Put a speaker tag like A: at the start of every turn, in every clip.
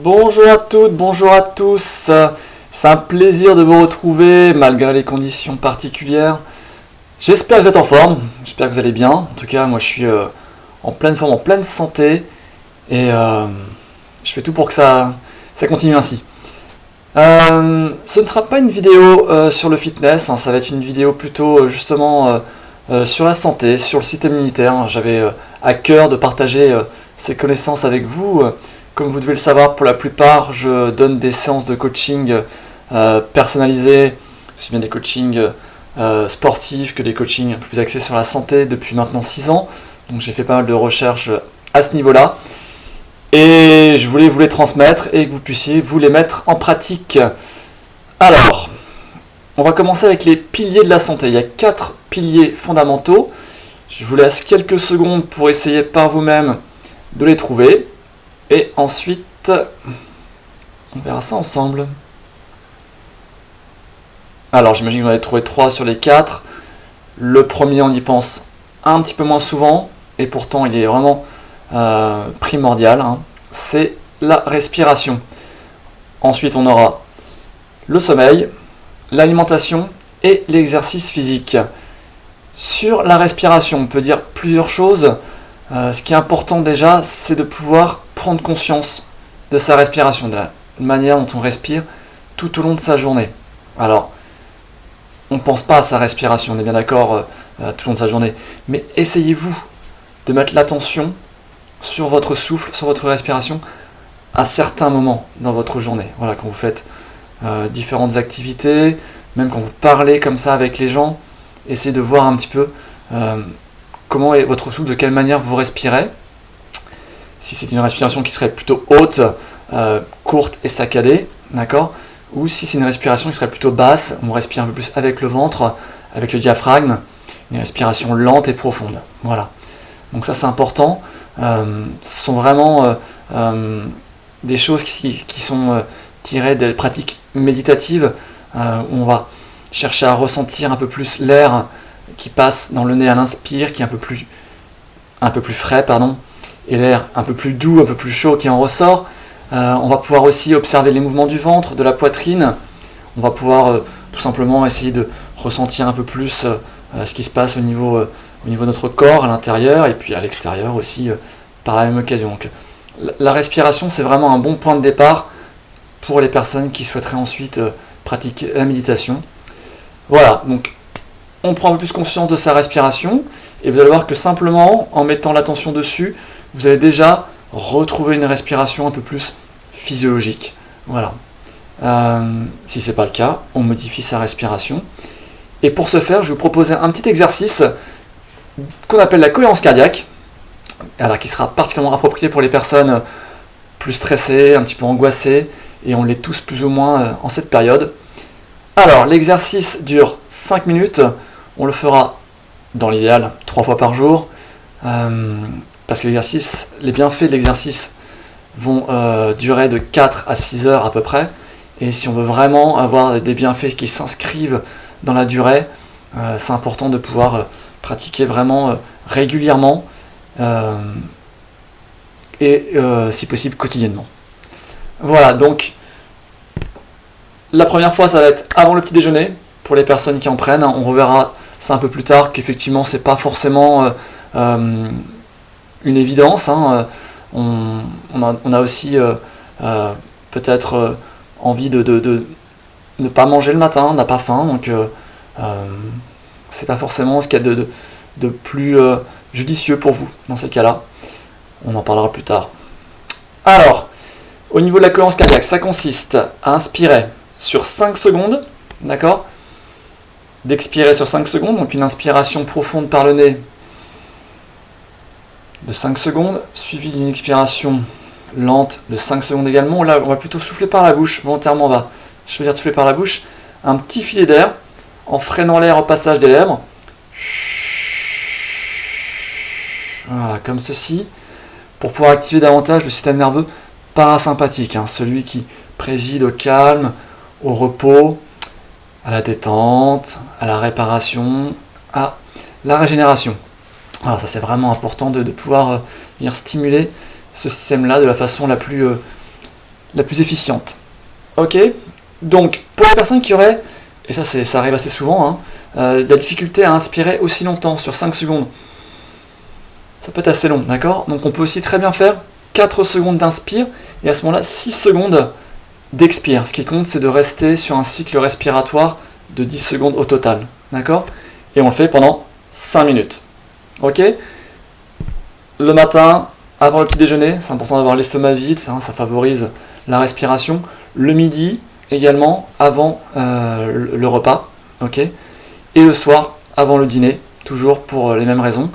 A: Bonjour à toutes, bonjour à tous. C'est un plaisir de vous retrouver malgré les conditions particulières. J'espère que vous êtes en forme, j'espère que vous allez bien. En tout cas, moi je suis en pleine forme, en pleine santé et je fais tout pour que ça continue ainsi. Ce ne sera pas une vidéo sur le fitness, ça va être une vidéo plutôt justement sur la santé, sur le système immunitaire. J'avais à cœur de partager ces connaissances avec vous. Comme vous devez le savoir, pour la plupart, je donne des séances de coaching personnalisées, aussi bien des coachings sportifs que des coachings un peu plus axés sur la santé depuis maintenant 6 ans. Donc j'ai fait pas mal de recherches à ce niveau-là. Et je voulais vous les transmettre et que vous puissiez vous les mettre en pratique. Alors, on va commencer avec les piliers de la santé. Il y a 4 piliers fondamentaux. Je vous laisse quelques secondes pour essayer par vous-même de les trouver. Et ensuite, on verra ça ensemble. Alors, j'imagine que vous en avez trouvé 3 sur les 4. Le premier, on y pense un petit peu moins souvent. Et pourtant, il est vraiment primordial. C'est la respiration. Ensuite, on aura le sommeil, l'alimentation et l'exercice physique. Sur la respiration, on peut dire plusieurs choses. Ce qui est important déjà, c'est de pouvoir prendre conscience de sa respiration, de la manière dont on respire tout au long de sa journée. Alors, on ne pense pas à sa respiration, on est bien d'accord, tout au long de sa journée, mais essayez-vous de mettre l'attention sur votre souffle, sur votre respiration, à certains moments dans votre journée. Voilà, quand vous faites différentes activités, même quand vous parlez comme ça avec les gens, essayez de voir un petit peu comment est votre souffle, de quelle manière vous respirez. Si c'est une respiration qui serait plutôt haute, courte et saccadée, d'accord, ou si c'est une respiration qui serait plutôt basse, on respire un peu plus avec le ventre, avec le diaphragme, une respiration lente et profonde. Voilà. Donc ça c'est important. Ce sont vraiment des choses qui sont tirées des pratiques méditatives où on va chercher à ressentir un peu plus l'air qui passe dans le nez à l'inspire, qui est un peu plus frais, et l'air un peu plus doux, un peu plus chaud qui en ressort. On va pouvoir aussi observer les mouvements du ventre, de la poitrine. On va pouvoir tout simplement essayer de ressentir un peu plus ce qui se passe au niveau de notre corps à l'intérieur et puis à l'extérieur aussi par la même occasion. Donc, la respiration, c'est vraiment un bon point de départ pour les personnes qui souhaiteraient ensuite pratiquer la méditation. Voilà, donc on prend un peu plus conscience de sa respiration et vous allez voir que simplement en mettant l'attention dessus, vous allez déjà retrouver une respiration un peu plus physiologique. Voilà. Si ce n'est pas le cas, on modifie sa respiration. Et pour ce faire, je vais vous proposer un petit exercice qu'on appelle la cohérence cardiaque, alors qui sera particulièrement approprié pour les personnes plus stressées, un petit peu angoissées, et on l'est tous plus ou moins en cette période. Alors, l'exercice dure 5 minutes, on le fera dans l'idéal 3 fois par jour, parce que les bienfaits de l'exercice vont durer de 4 à 6 heures à peu près, et si on veut vraiment avoir des bienfaits qui s'inscrivent dans la durée, c'est important de pouvoir pratiquer vraiment régulièrement et si possible quotidiennement. Voilà, donc la première fois ça va être avant le petit déjeuner pour les personnes qui en prennent. On reverra ça un peu plus tard qu'effectivement c'est pas forcément une évidence. On a aussi peut-être envie de ne pas manger le matin, on n'a pas faim, donc c'est pas forcément ce qu'il y a de plus judicieux pour vous dans ces cas-là. On en parlera plus tard. Alors, au niveau de la cohérence cardiaque, ça consiste à inspirer sur 5 secondes, d'accord, d'expirer sur 5 secondes, donc une inspiration profonde par le nez de 5 secondes, suivie d'une expiration lente de 5 secondes également. Là, on va plutôt souffler par la bouche, volontairement on va choisir de souffler par la bouche, un petit filet d'air, en freinant l'air au passage des lèvres. Voilà, comme ceci, pour pouvoir activer davantage le système nerveux parasympathique, celui qui préside au calme, au repos, à la détente, à la réparation, à la régénération. Alors ça c'est vraiment important de pouvoir venir stimuler ce système-là de la façon la plus la plus efficiente. Ok. Donc, pour les personnes qui auraient, et ça arrive assez souvent, la difficulté à inspirer aussi longtemps, sur 5 secondes, ça peut être assez long, d'accord? Donc on peut aussi très bien faire 4 secondes d'inspire, et à ce moment-là, 6 secondes d'expire. Ce qui compte, c'est de rester sur un cycle respiratoire de 10 secondes au total, d'accord? Et on le fait pendant 5 minutes. Ok? Le matin, avant le petit déjeuner, c'est important d'avoir l'estomac vide, ça favorise la respiration. Le midi, également, avant le repas, ok? Et le soir, avant le dîner, toujours pour les mêmes raisons.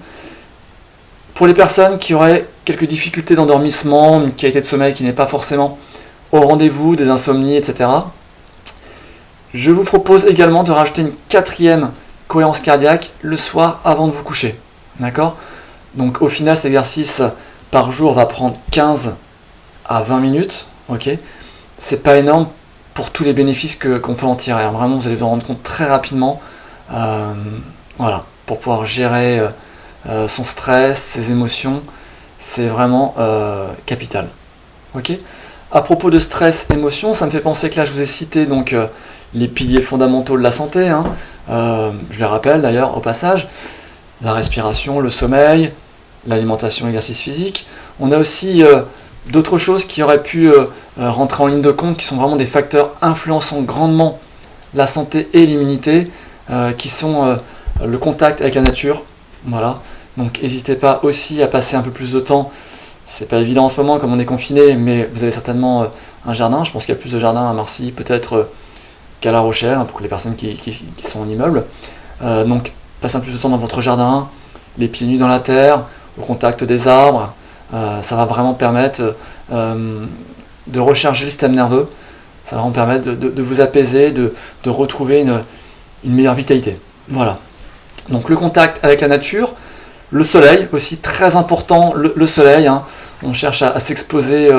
A: Pour les personnes qui auraient quelques difficultés d'endormissement, une qualité de sommeil qui n'est pas forcément au rendez-vous, des insomnies, etc., je vous propose également de rajouter une 4e cohérence cardiaque le soir avant de vous coucher. D'accord? Donc au final, cet exercice par jour va prendre 15 à 20 minutes. Ok? C'est pas énorme pour tous les bénéfices qu'on peut en tirer. Vraiment, vous allez vous en rendre compte très rapidement. Voilà, pour pouvoir gérer son stress, ses émotions, c'est vraiment capital. Ok? À propos de stress, émotion, ça me fait penser que là, je vous ai cité donc les piliers fondamentaux de la santé. Je les rappelle d'ailleurs au passage. La respiration, le sommeil, l'alimentation, l'exercice physique. On a aussi d'autres choses qui auraient pu rentrer en ligne de compte, qui sont vraiment des facteurs influençant grandement la santé et l'immunité, qui sont le contact avec la nature. Voilà. Donc n'hésitez pas aussi à passer un peu plus de temps. C'est pas évident en ce moment comme on est confiné, mais vous avez certainement un jardin. Je pense qu'il y a plus de jardins à Marcy peut-être qu'à La Rochelle, pour les personnes qui sont en immeuble. Donc passez un peu plus de temps dans votre jardin, les pieds nus dans la terre, au contact des arbres. Ça va vraiment permettre de recharger le système nerveux. Ça va vraiment permettre de vous apaiser, de retrouver une meilleure vitalité. Voilà. Donc le contact avec la nature. Le soleil aussi, très important, le soleil, on cherche à s'exposer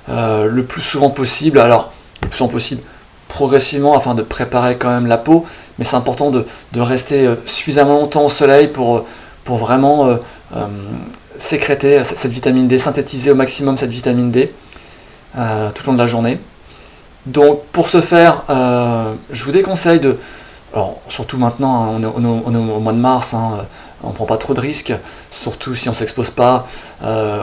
A: le plus souvent possible, alors le plus souvent possible progressivement afin de préparer quand même la peau, mais c'est important de rester suffisamment longtemps au soleil pour vraiment sécréter cette vitamine D, synthétiser au maximum cette vitamine D tout au long de la journée. Donc pour ce faire, je vous déconseille de... Alors surtout maintenant, on est au mois de mars, on ne prend pas trop de risques, surtout si on ne s'expose pas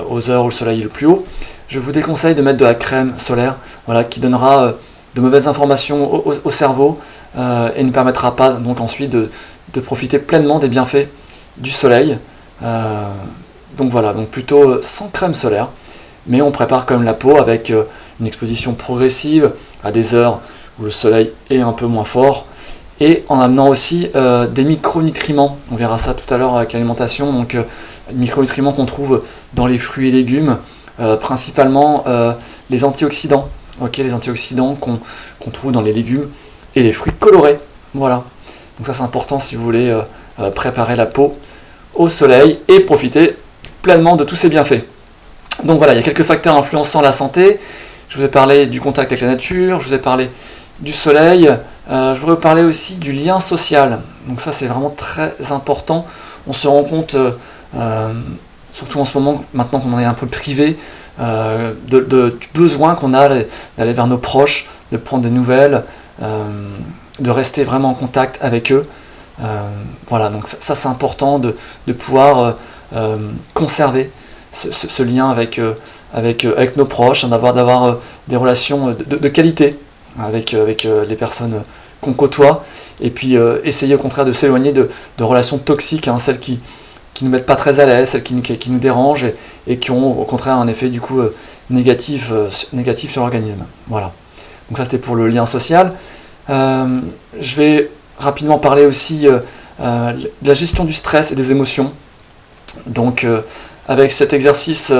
A: aux heures où le soleil est le plus haut. Je vous déconseille de mettre de la crème solaire, voilà, qui donnera de mauvaises informations au cerveau et ne permettra pas donc ensuite de profiter pleinement des bienfaits du soleil. Donc voilà, donc plutôt sans crème solaire, mais on prépare quand même la peau avec une exposition progressive à des heures où le soleil est un peu moins fort. Et en amenant aussi des micronutriments, on verra ça tout à l'heure avec l'alimentation, donc micronutriments qu'on trouve dans les fruits et légumes, principalement les antioxydants, les antioxydants qu'on trouve dans les légumes et les fruits colorés. Voilà, donc ça c'est important si vous voulez préparer la peau au soleil et profiter pleinement de tous ces bienfaits. Donc voilà, il y a quelques facteurs influençant la santé. Je vous ai parlé du contact avec la nature, je vous ai parlé du soleil, je voudrais vous parler aussi du lien social. Donc ça c'est vraiment très important. On se rend compte, surtout en ce moment, maintenant qu'on est un peu privé, du besoin qu'on a d'aller vers nos proches, de prendre des nouvelles, de rester vraiment en contact avec eux. Voilà, donc ça c'est important de pouvoir conserver ce lien avec nos proches, d'avoir des relations de qualité avec les personnes qu'on côtoie, et puis essayer au contraire de s'éloigner de relations toxiques, celles qui nous mettent pas très à l'aise, celles qui nous dérangent et qui ont au contraire un effet du coup négatif sur l'organisme. Voilà. Donc ça c'était pour le lien social. Je vais rapidement parler aussi de la gestion du stress et des émotions. Donc avec cet exercice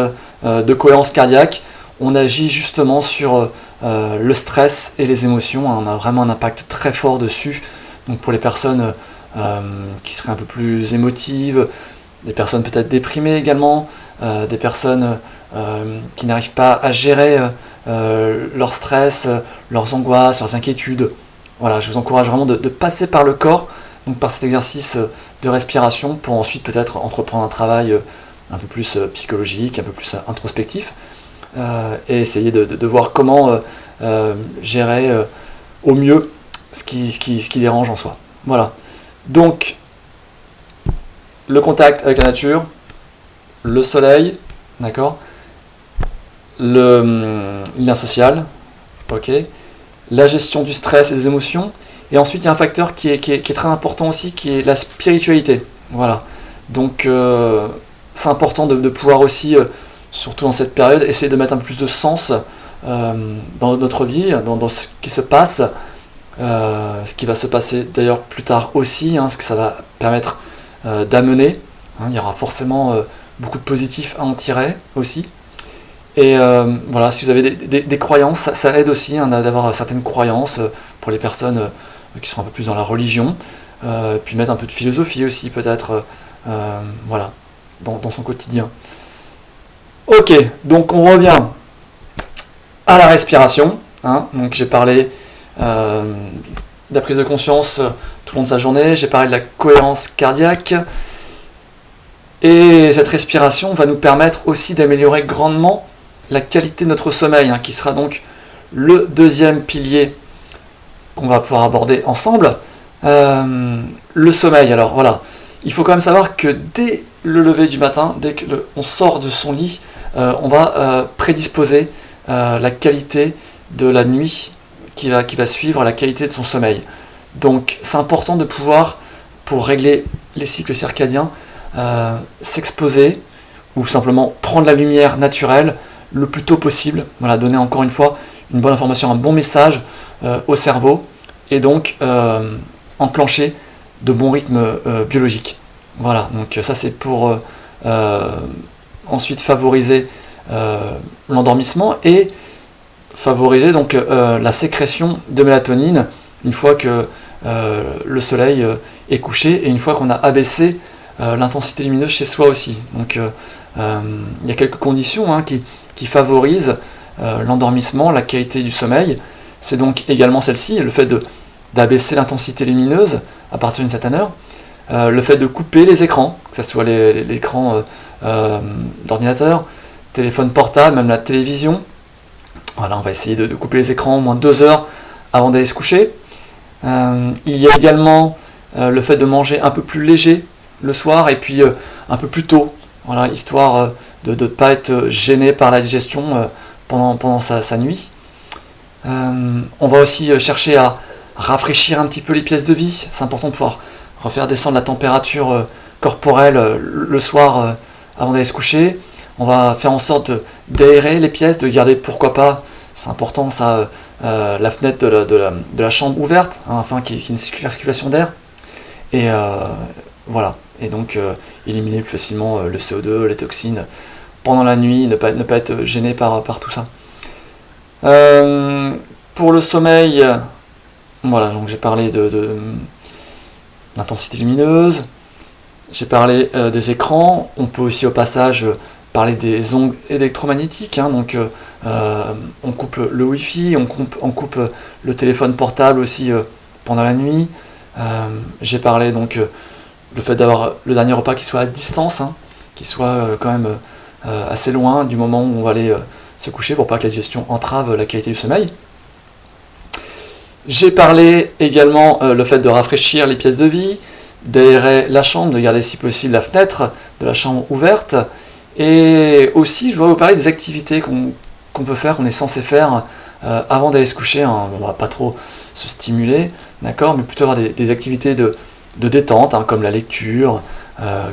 A: de cohérence cardiaque, on agit justement sur le stress et les émotions. On a vraiment un impact très fort dessus. Donc pour les personnes qui seraient un peu plus émotives, des personnes peut-être déprimées également, des personnes qui n'arrivent pas à gérer leur stress, leurs angoisses, leurs inquiétudes. Voilà, je vous encourage vraiment de passer par le corps, donc par cet exercice de respiration, pour ensuite peut-être entreprendre un travail un peu plus psychologique, un peu plus introspectif. et essayer de voir comment gérer au mieux ce qui dérange en soi. Voilà. Donc, le contact avec la nature, le soleil, d'accord, le lien social, ok, la gestion du stress et des émotions, et ensuite il y a un facteur qui est très important aussi, qui est la spiritualité. Voilà. Donc c'est important de pouvoir aussi, surtout dans cette période, essayer de mettre un peu plus de sens dans notre vie, dans ce qui se passe, ce qui va se passer d'ailleurs plus tard aussi, ce que ça va permettre d'amener. Il y aura forcément beaucoup de positifs à en tirer aussi. Et voilà, si vous avez des croyances, ça aide aussi d'avoir certaines croyances pour les personnes qui sont un peu plus dans la religion, puis mettre un peu de philosophie aussi peut-être, voilà, dans son quotidien. Ok, donc on revient à la respiration. Donc j'ai parlé de la prise de conscience tout au long de sa journée, j'ai parlé de la cohérence cardiaque, et cette respiration va nous permettre aussi d'améliorer grandement la qualité de notre sommeil, qui sera donc le deuxième pilier qu'on va pouvoir aborder ensemble. Le sommeil, alors voilà, il faut quand même savoir que dès le lever du matin, dès qu'on sort de son lit, on va prédisposer la qualité de la nuit qui va suivre la qualité de son sommeil. Donc c'est important de pouvoir, pour régler les cycles circadiens, s'exposer ou simplement prendre la lumière naturelle le plus tôt possible, voilà, donner encore une fois une bonne information, un bon message au cerveau, et donc enclencher de bons rythmes biologiques. Voilà, donc ça c'est pour ensuite favoriser l'endormissement et favoriser donc la sécrétion de mélatonine une fois que le soleil est couché et une fois qu'on a abaissé l'intensité lumineuse chez soi aussi. Donc il y a quelques conditions qui favorisent l'endormissement, la qualité du sommeil. C'est donc également celle-ci, le fait d'abaisser l'intensité lumineuse à partir d'une certaine heure, le fait de couper les écrans, que ce soit l'écran d'ordinateur, téléphone portable, même la télévision. Voilà, on va essayer de couper les écrans au moins 2 heures avant d'aller se coucher. Il y a également le fait de manger un peu plus léger le soir et puis un peu plus tôt, voilà, histoire de ne pas être gêné par la digestion pendant sa nuit. On va aussi chercher à rafraîchir un petit peu les pièces de vie. C'est important de pouvoir refaire descendre la température corporelle le soir avant d'aller se coucher. On va faire en sorte d'aérer les pièces, de garder, pourquoi pas, c'est important ça, la fenêtre de la chambre ouverte, afin qu'il y ait une circulation d'air. Et voilà, et donc éliminer plus facilement le CO2, les toxines pendant la nuit, ne pas être gêné par tout ça. Pour le sommeil, voilà, donc j'ai parlé de l'intensité lumineuse, j'ai parlé des écrans, on peut aussi au passage parler des ondes électromagnétiques, donc on coupe le Wi-Fi, on coupe le téléphone portable aussi pendant la nuit. J'ai parlé donc le fait d'avoir le dernier repas qui soit à distance, qui soit quand même assez loin du moment où on va aller se coucher pour pas que la digestion entrave la qualité du sommeil. J'ai parlé également le fait de rafraîchir les pièces de vie, d'aérer la chambre, de garder si possible la fenêtre de la chambre ouverte. Et aussi, je voudrais vous parler des activités qu'on peut faire, qu'on est censé faire avant d'aller se coucher. On ne va pas trop se stimuler, d'accord, mais plutôt avoir des activités de détente, comme la lecture,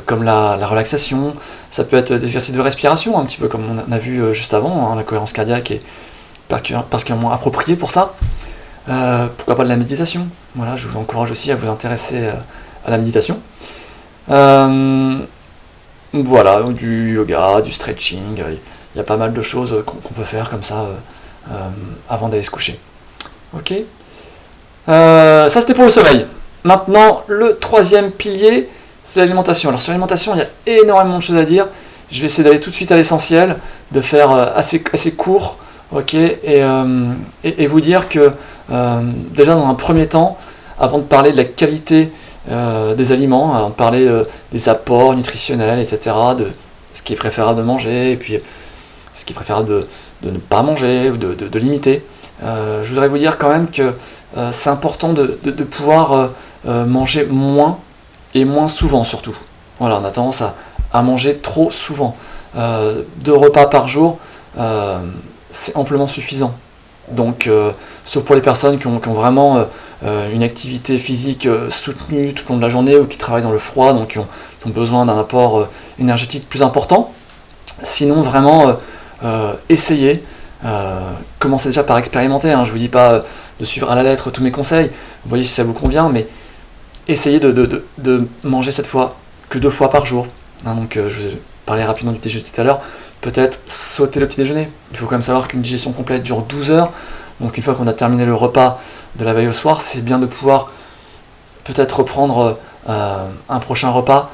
A: comme la relaxation. Ça peut être des exercices de respiration, un petit peu comme on a vu juste avant, la cohérence cardiaque est particulièrement appropriée pour ça. Pourquoi pas de la méditation. Voilà, je vous encourage aussi à vous intéresser à la méditation. Voilà, du yoga, du stretching, il y a pas mal de choses qu'on peut faire comme ça avant d'aller se coucher. Ok. Ça c'était pour le sommeil. Maintenant, le troisième pilier, c'est l'alimentation. Alors sur l'alimentation, il y a énormément de choses à dire. Je vais essayer d'aller tout de suite à l'essentiel, de faire assez court, ok, et vous dire que déjà dans un premier temps, avant de parler de la qualité des aliments, avant de parler des apports nutritionnels, etc., de ce qui est préférable de manger, et puis ce qui est préférable ne pas manger ou de limiter. Je voudrais vous dire quand même que c'est important de pouvoir manger moins et moins souvent surtout. Voilà, on a tendance à manger trop souvent. 2 repas par jour, c'est amplement suffisant. Donc, sauf pour les personnes qui ont vraiment une activité physique soutenue tout au long de la journée ou qui travaillent dans le froid, donc qui ont besoin d'un apport énergétique plus important. Sinon, vraiment, essayez. Commencez déjà par expérimenter. Je ne vous dis pas de suivre à la lettre tous mes conseils. Vous voyez si ça vous convient, mais essayez de manger cette fois que 2 fois par jour. Donc, je vous ai parlé rapidement du petit déjeuner tout à l'heure. Peut-être sauter le petit déjeuner. Il faut quand même savoir qu'une digestion complète dure 12 heures. Donc une fois qu'on a terminé le repas de la veille au soir, c'est bien de pouvoir peut-être reprendre un prochain repas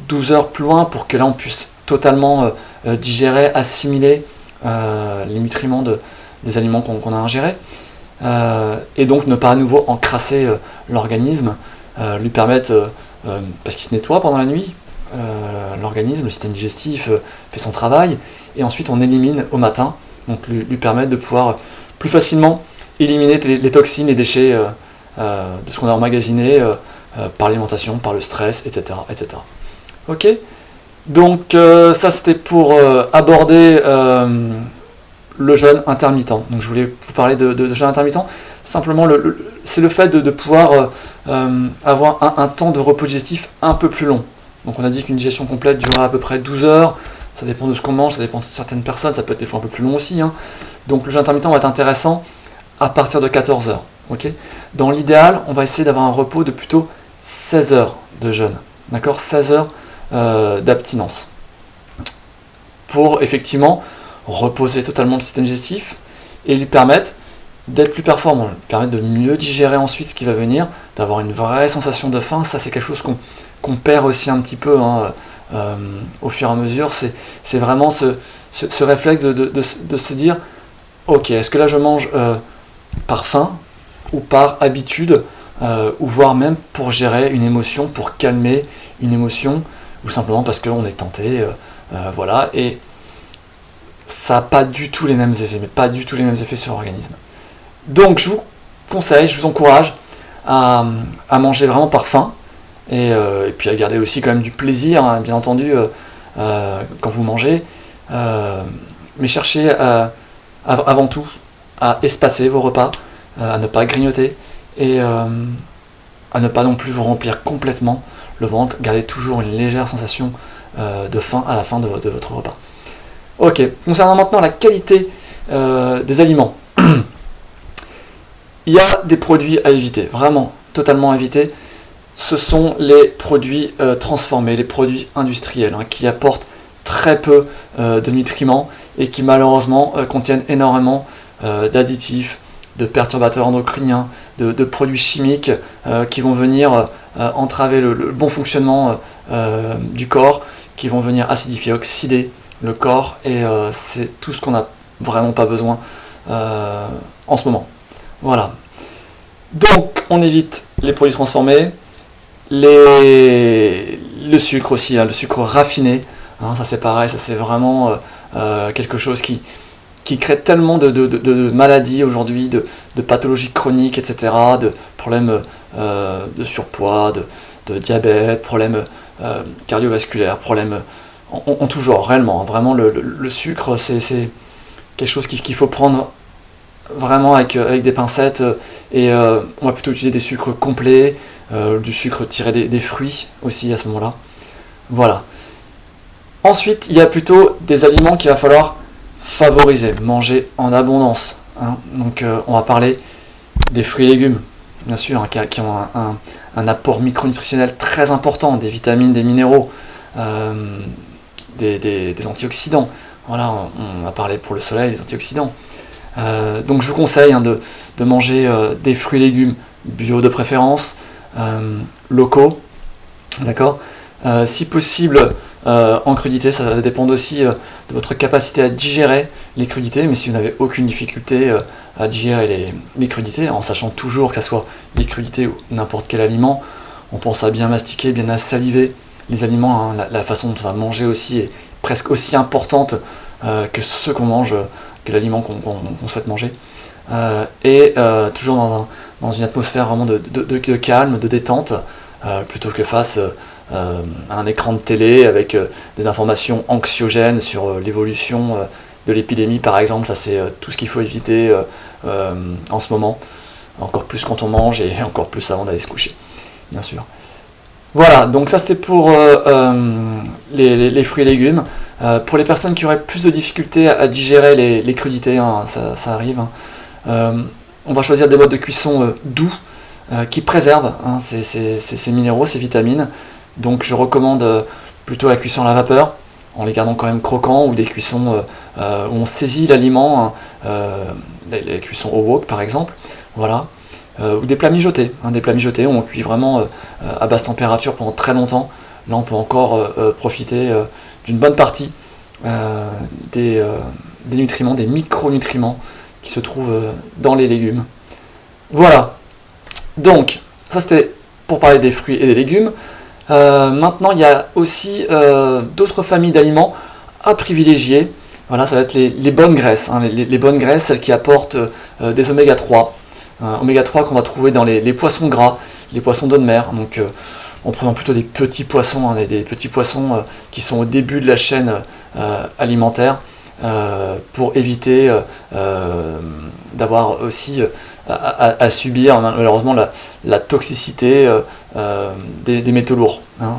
A: 12 heures plus loin pour que là on puisse totalement digérer, assimiler les nutriments des aliments qu'on a ingérés. Et donc ne pas à nouveau encrasser l'organisme, lui permettre, parce qu'il se nettoie pendant la nuit, l'organisme, le système digestif fait son travail, et ensuite on élimine au matin, donc lui permettre de pouvoir plus facilement éliminer les toxines, les déchets de ce qu'on a emmagasiné par l'alimentation, par le stress, etc. etc. Ok. Donc ça c'était pour aborder le jeûne intermittent. Donc je voulais vous parler de jeûne intermittent. Simplement, c'est le fait de pouvoir avoir un temps de repos digestif un peu plus long. Donc on a dit qu'une digestion complète durera à peu près 12 heures. Ça dépend de ce qu'on mange, ça dépend de certaines personnes, ça peut être des fois un peu plus long aussi. Donc le jeûne intermittent va être intéressant à partir de 14 heures. Okay. Dans l'idéal, on va essayer d'avoir un repos de plutôt 16 heures de jeûne. D'accord, 16 heures d'abstinence. Pour effectivement reposer totalement le système digestif et lui permettre d'être plus performant, lui permettre de mieux digérer ensuite ce qui va venir, d'avoir une vraie sensation de faim. Ça c'est quelque chose qu'on perd aussi un petit peu au fur et à mesure. C'est vraiment ce réflexe de se dire ok, est-ce que là je mange par faim ou par habitude, ou voire même pour gérer une émotion, pour calmer une émotion, ou simplement parce qu'on est tenté, voilà, et ça n'a pas du tout les mêmes effets, mais pas du tout les mêmes effets sur l'organisme. Donc je vous conseille, je vous encourage à manger vraiment par faim, et puis à garder aussi quand même du plaisir, bien entendu, quand vous mangez, mais cherchez avant tout à espacer vos repas, à ne pas grignoter, et à ne pas non plus vous remplir complètement le ventre. Gardez toujours une légère sensation de faim à la fin de votre repas. Ok, concernant maintenant la qualité des aliments, il y a des produits à éviter, vraiment totalement à éviter. Ce sont les produits transformés, les produits industriels, qui apportent très peu de nutriments et qui malheureusement contiennent énormément d'additifs, de perturbateurs endocriniens, de produits chimiques qui vont venir entraver le bon fonctionnement du corps, qui vont venir acidifier, oxyder le corps, et c'est tout ce qu'on n'a vraiment pas besoin en ce moment. Voilà. Donc on évite les produits transformés, le sucre aussi, le sucre raffiné, ça c'est pareil, ça c'est vraiment quelque chose qui crée tellement de maladies aujourd'hui, de pathologies chroniques, etc., de problèmes de surpoids, de diabète, problèmes cardiovasculaires, problèmes en tout genre, réellement. Vraiment, le sucre, c'est quelque chose qu'il faut prendre vraiment avec des pincettes, et on va plutôt utiliser des sucres complets, du sucre tiré des fruits aussi à ce moment-là. Voilà. Ensuite, il y a plutôt des aliments qu'il va falloir favoriser, manger en abondance. Donc on va parler des fruits et légumes, bien sûr, qui ont un apport micronutritionnel très important, des vitamines, des minéraux, des antioxydants. Voilà, on a parlé pour le soleil, des antioxydants. Donc je vous conseille de manger des fruits et légumes bio de préférence, locaux, d'accord, si possible en crudité. Ça va dépendre aussi de votre capacité à digérer les crudités, mais si vous n'avez aucune difficulté à digérer les crudités, en sachant toujours que ce soit les crudités ou n'importe quel aliment, on pense à bien mastiquer, bien à saliver les aliments, la façon dont on va manger aussi est presque aussi importante que ce qu'on mange l'aliment qu'on souhaite manger. Toujours dans une atmosphère vraiment de calme, de détente, plutôt que face à un écran de télé avec des informations anxiogènes sur l'évolution de l'épidémie par exemple. Ça c'est tout ce qu'il faut éviter en ce moment, encore plus quand on mange et encore plus avant d'aller se coucher, bien sûr. Voilà, donc ça c'était pour les fruits et légumes. Pour les personnes qui auraient plus de difficultés à digérer les crudités, hein, ça arrive, hein, on va choisir des modes de cuisson doux qui préservent hein, ces minéraux, ces vitamines. Donc je recommande plutôt la cuisson à la vapeur, en les gardant quand même croquants, ou des cuissons où on saisit l'aliment, les cuissons au wok par exemple, voilà. Ou des plats mijotés, hein, où on cuit vraiment à basse température pendant très longtemps. Là on peut encore profiter d'une bonne partie des nutriments, des micronutriments qui se trouvent dans les légumes. Voilà, donc ça c'était pour parler des fruits et des légumes. Maintenant il y a aussi d'autres familles d'aliments à privilégier. Voilà, ça va être les bonnes graisses, hein, les bonnes graisses, celles qui apportent des oméga 3. Oméga 3 qu'on va trouver dans les poissons gras, les poissons d'eau de mer, donc en prenant plutôt des petits poissons, hein, des petits poissons qui sont au début de la chaîne alimentaire, pour éviter d'avoir aussi à subir malheureusement la toxicité des métaux lourds, hein.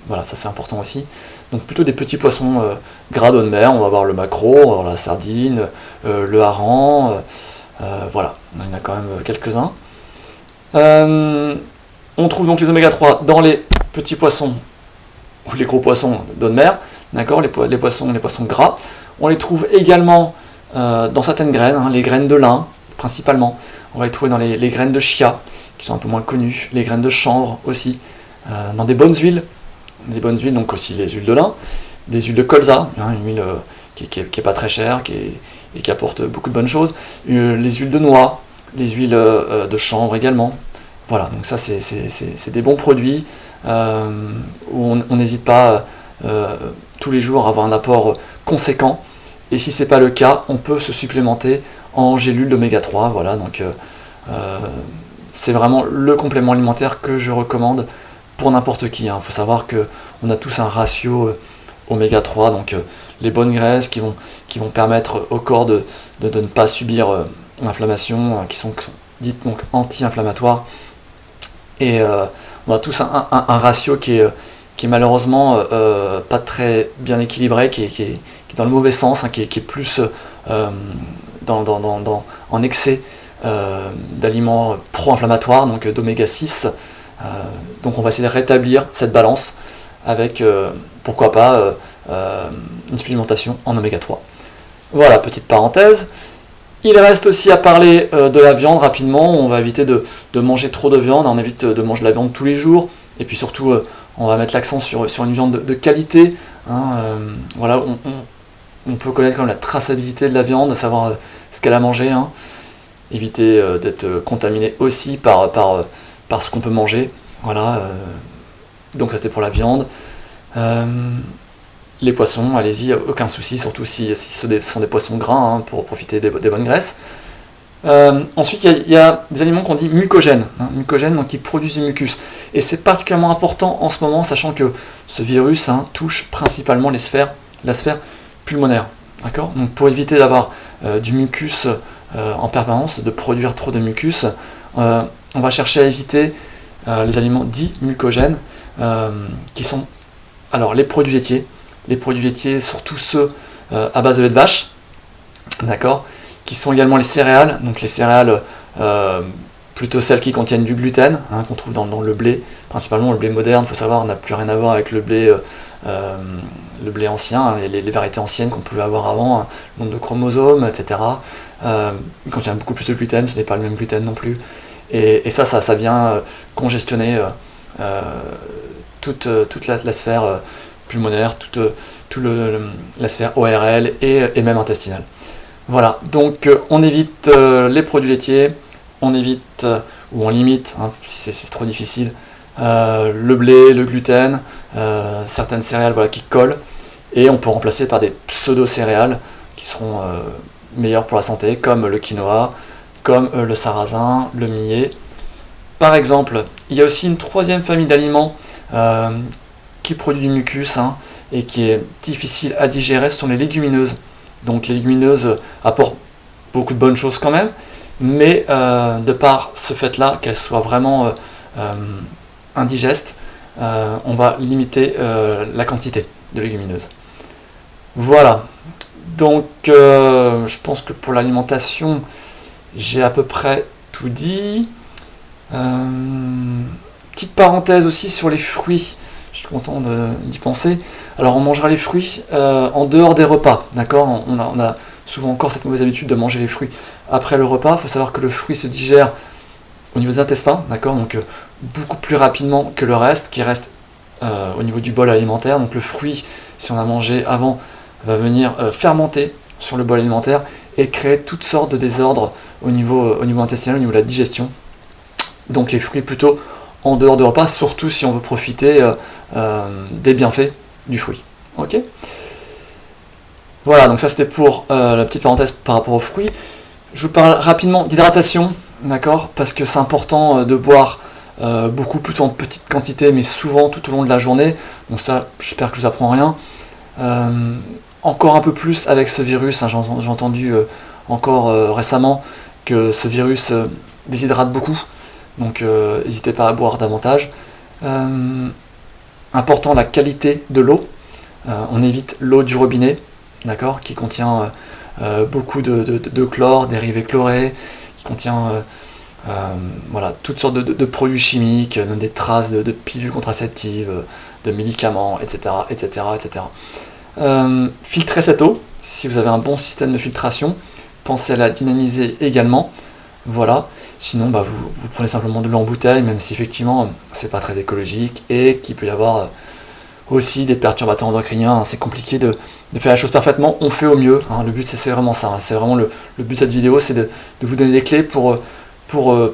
A: Voilà, ça c'est important aussi. Donc plutôt des petits poissons gras d'eau de mer, on va avoir le maquereau, on va avoir la sardine, le hareng, voilà, il y en a quand même quelques-uns. On trouve donc les oméga 3 dans les petits poissons ou les gros poissons d'eau de mer, d'accord, les poissons gras. On les trouve également dans certaines graines, hein, les graines de lin principalement. On va les trouver dans les graines de chia, qui sont un peu moins connues, les graines de chanvre aussi, dans des bonnes huiles, donc aussi les huiles de lin, des huiles de colza, hein, une huile qui est pas très chère, et qui apporte beaucoup de bonnes choses, les huiles de noix, les huiles de chanvre également. Voilà, donc ça c'est des bons produits où on n'hésite pas tous les jours à avoir un apport conséquent, et si c'est pas le cas, on peut se supplémenter en gélules d'oméga 3, voilà, donc c'est vraiment le complément alimentaire que je recommande pour n'importe qui, hein. Il faut savoir qu'on a tous un ratio oméga 3, donc les bonnes graisses qui vont permettre au corps de ne pas subir l'inflammation, qui sont dites donc anti-inflammatoires, et on a tous un ratio qui est malheureusement pas très bien équilibré, qui est dans le mauvais sens, hein, qui est plus en excès d'aliments pro-inflammatoires, donc d'oméga 6. Donc on va essayer de rétablir cette balance avec, pourquoi pas, une supplémentation en oméga 3. Voilà, petite parenthèse. Il reste aussi à parler de la viande rapidement. On va éviter de manger trop de viande, on évite de manger de la viande tous les jours, et puis surtout on va mettre l'accent sur une viande de qualité, hein. Voilà, on peut connaître comme la traçabilité de la viande, savoir ce qu'elle a mangé, hein. Éviter d'être contaminé aussi par ce qu'on peut manger. Voilà, donc ça c'était pour la viande. Les poissons, allez-y, aucun souci, surtout si ce sont des poissons gras, hein, pour profiter des bonnes graisses. Ensuite, il y a des aliments qu'on dit mucogènes, hein, donc qui produisent du mucus. Et c'est particulièrement important en ce moment, sachant que ce virus, hein, touche principalement la sphère pulmonaire. D'accord ? Donc pour éviter d'avoir du mucus en permanence, de produire trop de mucus, on va chercher à éviter les aliments dits mucogènes, qui sont alors les produits laitiers. Les produits laitiers, surtout ceux à base de lait de vache, d'accord, qui sont également les céréales, donc les céréales plutôt celles qui contiennent du gluten, hein, qu'on trouve dans le blé, principalement le blé moderne, il faut savoir, n'a plus rien à voir avec le blé ancien, hein, les variétés anciennes qu'on pouvait avoir avant, hein, le nombre de chromosomes, etc. Il contient beaucoup plus de gluten, ce n'est pas le même gluten non plus, et ça vient congestionner toute la sphère pulmonaire, toute la sphère ORL et même intestinale. Voilà, donc on évite les produits laitiers, on évite ou on limite, hein, si c'est trop difficile, le blé, le gluten, certaines céréales, voilà, qui collent, et on peut remplacer par des pseudo-céréales qui seront meilleurs pour la santé, comme le quinoa, comme le sarrasin, le millet. Par exemple, il y a aussi une troisième famille d'aliments qui produit du mucus et qui est difficile à digérer, ce sont les légumineuses. Donc les légumineuses apportent beaucoup de bonnes choses quand même, mais de par ce fait-là, qu'elles soient vraiment indigestes, on va limiter la quantité de légumineuses. Voilà, donc je pense que pour l'alimentation, j'ai à peu près tout dit. Petite parenthèse aussi sur les fruits, je suis content d'y penser. Alors on mangera les fruits en dehors des repas, d'accord, on a souvent encore cette mauvaise habitude de manger les fruits après le repas. Il faut savoir que le fruit se digère au niveau des intestins, d'accord, donc beaucoup plus rapidement que le reste, qui reste au niveau du bol alimentaire. Donc le fruit, si on a mangé avant, va venir fermenter sur le bol alimentaire et créer toutes sortes de désordres au niveau intestinal, au niveau de la digestion. Donc les fruits plutôt en dehors de repas, surtout si on veut profiter des bienfaits du fruit. Ok ? Voilà, donc ça c'était pour la petite parenthèse par rapport aux fruits. Je vous parle rapidement d'hydratation, d'accord ? Parce que c'est important de boire beaucoup, plutôt en petite quantité, mais souvent tout au long de la journée. Donc ça, j'espère que je vous apprends rien. Encore un peu plus avec ce virus, j'ai entendu encore récemment que ce virus déshydrate beaucoup. Donc n'hésitez pas à boire davantage. Important la qualité de l'eau. On évite l'eau du robinet, d'accord, qui contient beaucoup de chlore, dérivés chlorés, qui contient voilà, toutes sortes de produits chimiques, des traces de pilules contraceptives, de médicaments, etc. etc., etc. Filtrez cette eau, si vous avez un bon système de filtration, pensez à la dynamiser également. Voilà, sinon vous prenez simplement de l'eau en bouteille, même si effectivement c'est pas très écologique et qu'il peut y avoir aussi des perturbateurs endocriniens. C'est compliqué de faire la chose parfaitement, on fait au mieux, le but c'est vraiment ça, c'est vraiment le but de cette vidéo, c'est de vous donner des clés pour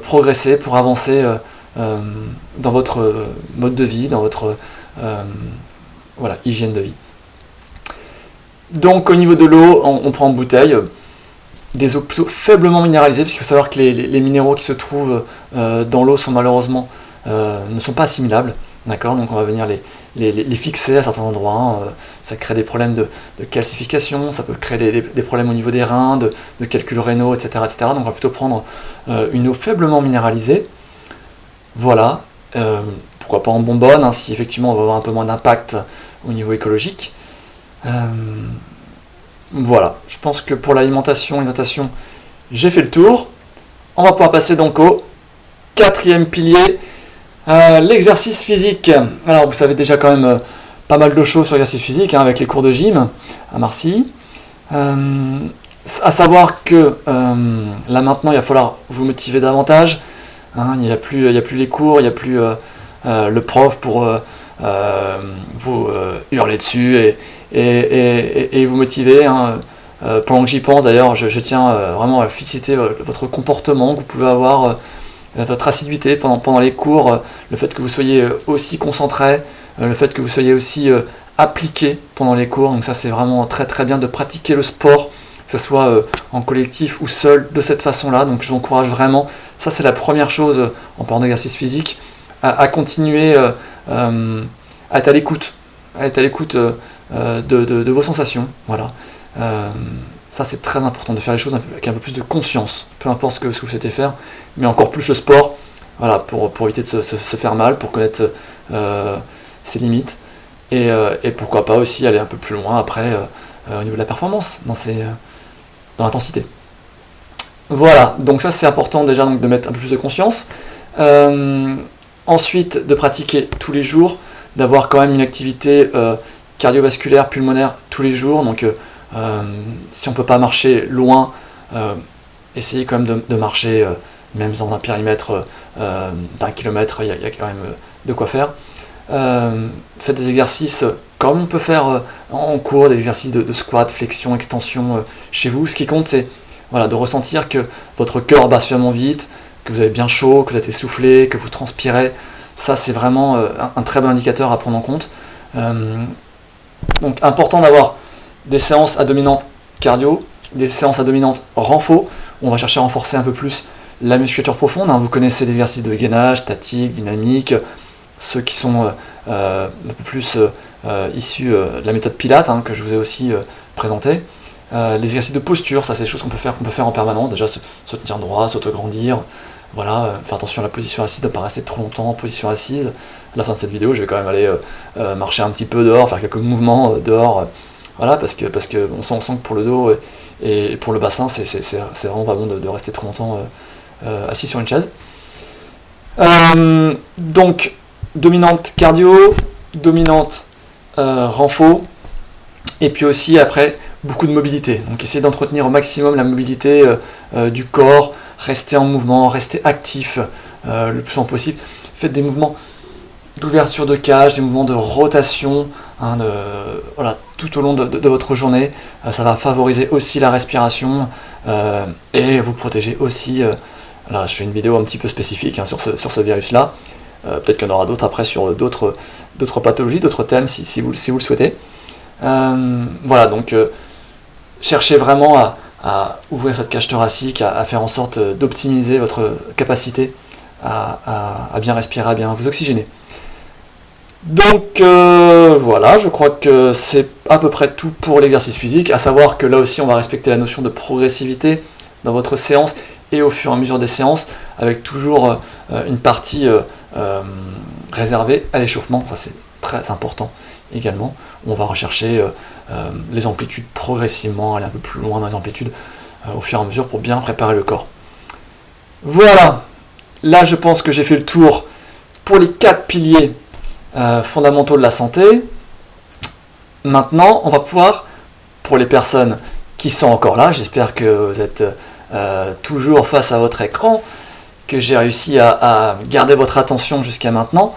A: progresser, pour avancer dans votre mode de vie, dans votre voilà, hygiène de vie. Donc au niveau de l'eau, on prend en bouteille des eaux plutôt faiblement minéralisées, parce qu'il faut savoir que les minéraux qui se trouvent dans l'eau sont malheureusement ne sont pas assimilables, d'accord, donc on va venir les fixer à certains endroits, ça crée des problèmes de calcification, ça peut créer des problèmes au niveau des reins, de calculs rénaux, etc., etc. Donc on va plutôt prendre une eau faiblement minéralisée, voilà, pourquoi pas en bonbonne, si effectivement on va avoir un peu moins d'impact au niveau écologique. Voilà, je pense que pour l'alimentation, l'hydratation, j'ai fait le tour. On va pouvoir passer donc au quatrième pilier, l'exercice physique. Alors vous savez déjà quand même pas mal de choses sur l'exercice physique, avec les cours de gym à Marcy. À savoir que là maintenant il va falloir vous motiver davantage. Il n'y a plus les cours, il n'y a plus le prof pour vous hurler dessus et vous motiver. Pendant que j'y pense d'ailleurs, je tiens vraiment à féliciter votre comportement que vous pouvez avoir, votre assiduité pendant les cours, le fait que vous soyez aussi concentré, le fait que vous soyez aussi appliqué pendant les cours. Donc ça c'est vraiment très très bien de pratiquer le sport, que ce soit en collectif ou seul, de cette façon-là. Donc je vous encourage vraiment, ça c'est la première chose en parlant d'exercice physique, à continuer à être à l'écoute, de vos sensations, voilà. Ça c'est très important de faire les choses avec un peu plus de conscience, peu importe ce que vous souhaitez faire, mais encore plus le sport, voilà, pour éviter de se faire mal, pour connaître ses limites, et pourquoi pas aussi aller un peu plus loin après au niveau de la performance, dans l'intensité. Voilà, donc ça c'est important déjà donc, de mettre un peu plus de conscience. Ensuite, de pratiquer tous les jours, d'avoir quand même une activité cardiovasculaire, pulmonaire tous les jours. Donc si on ne peut pas marcher loin, essayez quand même de marcher, même dans un périmètre d'1 kilomètre, il y a quand même de quoi faire. Faites des exercices comme on peut faire en cours, des exercices de squat, flexion, extension chez vous. Ce qui compte, c'est voilà, de ressentir que votre cœur bat suffisamment vite, que vous avez bien chaud, que vous êtes essoufflé, que vous transpirez. Ça, c'est vraiment un très bon indicateur à prendre en compte. Donc, important d'avoir des séances à dominante cardio, des séances à dominante renfo, où on va chercher à renforcer un peu plus la musculature profonde. Vous connaissez les exercices de gainage, statique, dynamique, ceux qui sont un peu plus issus de la méthode Pilates, que je vous ai aussi présenté. Les exercices de posture, ça c'est des choses qu'on peut faire en permanence. Déjà se tenir droit, s'autograndir. Voilà, faire attention à la position assise, de ne pas rester trop longtemps en position assise. À la fin de cette vidéo, je vais quand même aller marcher un petit peu dehors, faire quelques mouvements dehors. Voilà, parce que on sent que pour le dos et pour le bassin, c'est vraiment pas bon de rester trop longtemps assis sur une chaise. Donc, dominante cardio, dominante renfo, et puis aussi après, beaucoup de mobilité. Donc, essayez d'entretenir au maximum la mobilité du corps, restez en mouvement, restez actif le plus longtemps possible. Faites des mouvements d'ouverture de cage, des mouvements de rotation, voilà, tout au long de votre journée. Ça va favoriser aussi la respiration et vous protéger aussi. Là, je fais une vidéo un petit peu spécifique sur ce virus-là. Peut-être qu'il y en aura d'autres après sur d'autres pathologies, d'autres thèmes si vous le souhaitez. Voilà, donc cherchez vraiment à ouvrir cette cage thoracique, à faire en sorte d'optimiser votre capacité à bien respirer, à bien vous oxygéner. Donc voilà, je crois que c'est à peu près tout pour l'exercice physique, à savoir que là aussi on va respecter la notion de progressivité dans votre séance et au fur et à mesure des séances, avec toujours une partie réservée à l'échauffement, ça c'est très important également. On va rechercher les amplitudes progressivement, aller un peu plus loin dans les amplitudes au fur et à mesure pour bien préparer le corps. Voilà, là je pense que j'ai fait le tour pour les 4 piliers fondamentaux de la santé. Maintenant, on va pouvoir, pour les personnes qui sont encore là, j'espère que vous êtes toujours face à votre écran, que j'ai réussi à garder votre attention jusqu'à maintenant.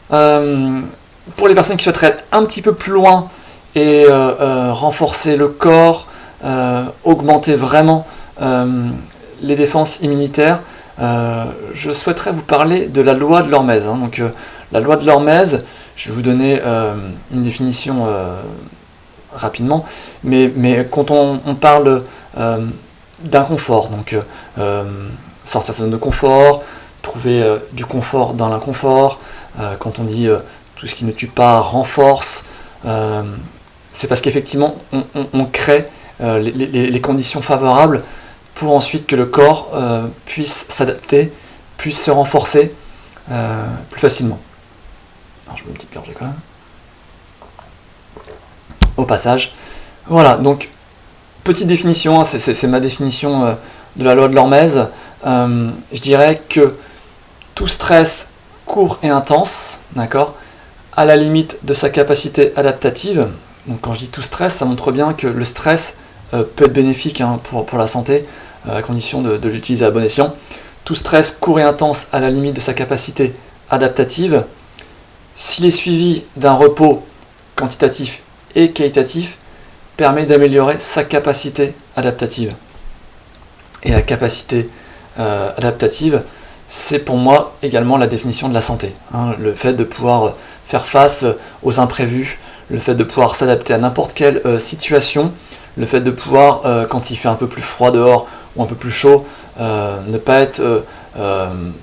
A: Pour les personnes qui souhaiteraient être un petit peu plus loin et renforcer le corps, augmenter vraiment les défenses immunitaires, je souhaiterais vous parler de la loi de l'Hormèse. Donc la loi de l'Hormèse, je vais vous donner une définition rapidement, mais quand on parle d'inconfort, donc sortir de sa zone de confort, trouver du confort dans l'inconfort, quand on dit tout ce qui ne tue pas renforce, c'est parce qu'effectivement on crée les conditions favorables pour ensuite que le corps puisse s'adapter, puisse se renforcer plus facilement. Alors, je mets une petite gorgée quand même. Au passage. Voilà, donc petite définition, c'est ma définition de la loi de l'Hormèse. Je dirais que tout stress court et intense, d'accord, à la limite de sa capacité adaptative. Donc quand je dis tout stress, ça montre bien que le stress peut être bénéfique pour la santé, à condition de l'utiliser à bon escient. Tout stress court et intense à la limite de sa capacité adaptative, s'il est suivi d'un repos quantitatif et qualitatif, permet d'améliorer sa capacité adaptative. Et la capacité adaptative, c'est pour moi également la définition de la santé. Le fait de pouvoir faire face aux imprévus, le fait de pouvoir s'adapter à n'importe quelle situation, le fait de pouvoir, quand il fait un peu plus froid dehors ou un peu plus chaud, ne pas être